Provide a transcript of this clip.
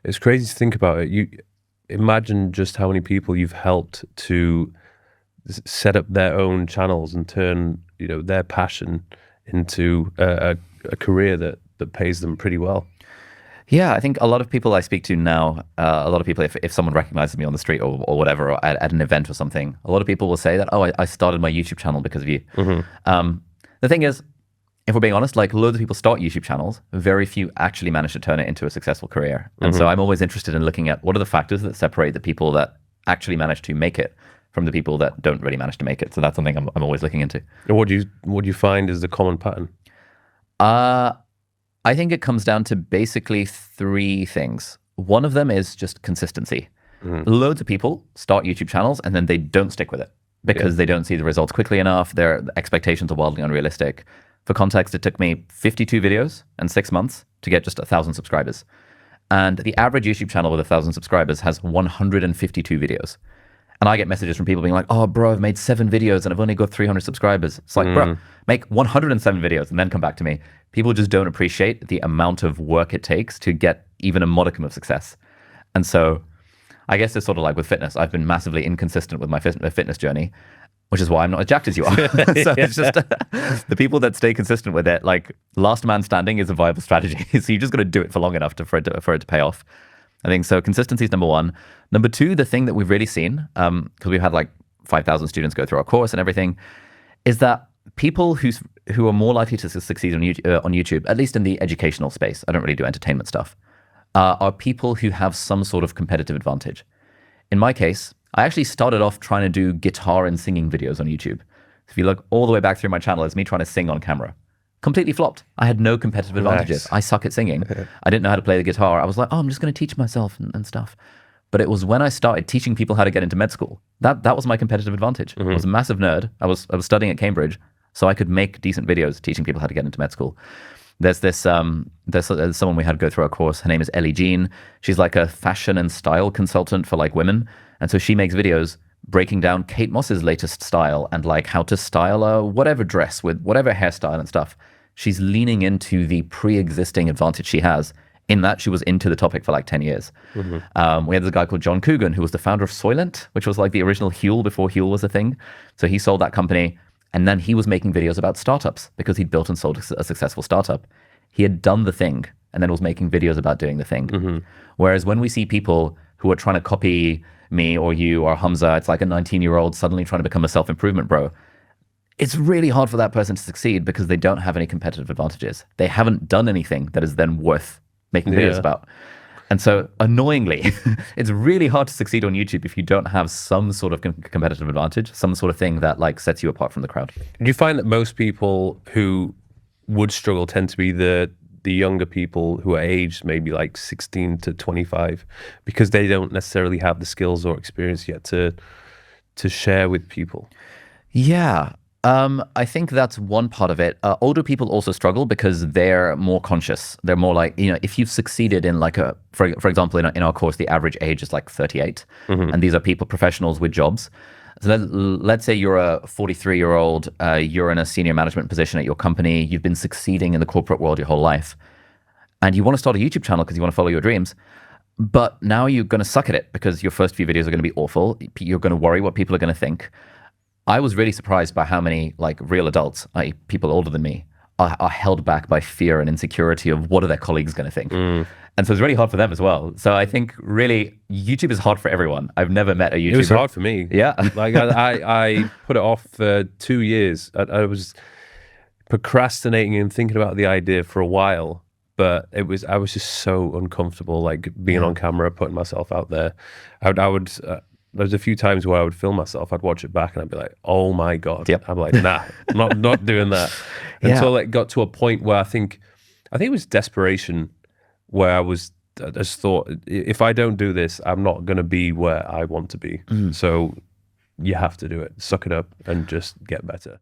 It's crazy to think about it. You imagine just how many people you've helped to set up their own channels and turn, their passion into a career that pays them pretty well. Yeah, I think a lot of people I speak to now, a lot of people, if someone recognizes me on the street or whatever, or at an event or something, a lot of people will say that, oh, I started my YouTube channel because of you. The thing is, if we're being honest, like loads of people start YouTube channels, very few actually manage to turn it into a successful career. And so I'm always interested in looking at what are the factors that separate the people that actually manage to make it from the people that don't really manage to make it. So that's something I'm always looking into. And what do you find is the common pattern? I think it comes down to basically three things. One of them is just consistency. Loads of people start YouTube channels and then they don't stick with it because they don't see the results quickly enough. Their expectations are wildly unrealistic. For context, it took me 52 videos and 6 months to get just 1,000 subscribers. And the average YouTube channel with 1,000 subscribers has 152 videos. And I get messages from people being like, oh, bro, I've made 7 videos and I've only got 300 subscribers. It's like, bro, make 107 videos and then come back to me. People just don't appreciate the amount of work it takes to get even a modicum of success. And so I guess it's sort of like with fitness. I've been massively inconsistent with my fitness journey, which is why I'm not as jacked as you are. So it's just the people that stay consistent with it, like last man standing is a viable strategy. So you just got to do it for long enough for it to pay off. I think so. Consistency is number one. Number two, the thing that we've really seen, because we've had like 5,000 students go through our course and everything, is that people who are more likely to succeed on YouTube, at least in the educational space, I don't really do entertainment stuff, are people who have some sort of competitive advantage. In my case, I actually started off trying to do guitar and singing videos on YouTube. If you look all the way back through my channel, it's me trying to sing on camera. Completely flopped. I had no competitive advantages. I suck at singing. I didn't know how to play the guitar. I was like, oh, I'm just going to teach myself and stuff. But it was when I started teaching people how to get into med school, that was my competitive advantage. I was a massive nerd. I was studying at Cambridge, so I could make decent videos teaching people how to get into med school. There's someone we had go through our course. Her name is Ellie Jean. She's like a fashion and style consultant for like women. And so she makes videos breaking down Kate Moss's latest style and like how to style a whatever dress with whatever hairstyle and stuff. She's leaning into the pre-existing advantage she has in that she was into the topic for like 10 years. We had this guy called John Coogan, who was the founder of Soylent, which was like the original Huel before Huel was a thing. So he sold that company. And then he was making videos about startups because he'd built and sold a successful startup. He had done the thing and then was making videos about doing the thing. Whereas when we see people who are trying to copy me or you or Hamza, it's like a 19-year-old suddenly trying to become a self-improvement bro. It's really hard for that person to succeed because they don't have any competitive advantages. They haven't done anything that is then worth making videos about. And so annoyingly, it's really hard to succeed on YouTube if you don't have some sort of competitive advantage, some sort of thing that like sets you apart from the crowd. Do you find that most people who would struggle tend to be the younger people who are aged maybe like 16 to 25 because they don't necessarily have the skills or experience yet to share with people? Yeah. I think that's one part of it. Older people also struggle because they're more conscious. They're more like, if you've succeeded in like for example, in our course, the average age is like 38. And these are people, professionals with jobs. So let's say you're a 43-year-old, you're in a senior management position at your company, you've been succeeding in the corporate world your whole life, and you want to start a YouTube channel because you want to follow your dreams. But now you're going to suck at it because your first few videos are going to be awful. You're going to worry what people are going to think. I was really surprised by how many like real adults, people older than me, are held back by fear and insecurity of what are their colleagues going to think. And so it's really hard for them as well. So I think really YouTube is hard for everyone. I've never met a YouTuber. It was hard for me. Yeah. Like I put it off for 2 years. I was procrastinating and thinking about the idea for a while, but I was just so uncomfortable, like being on camera, putting myself out there. There's a few times where I would film myself, I'd watch it back and I'd be like, oh my God. I'm like, nah, not doing that. Until it got to a point where I think it was desperation, where I just thought, if I don't do this, I'm not going to be where I want to be. So you have to do it, suck it up and just get better.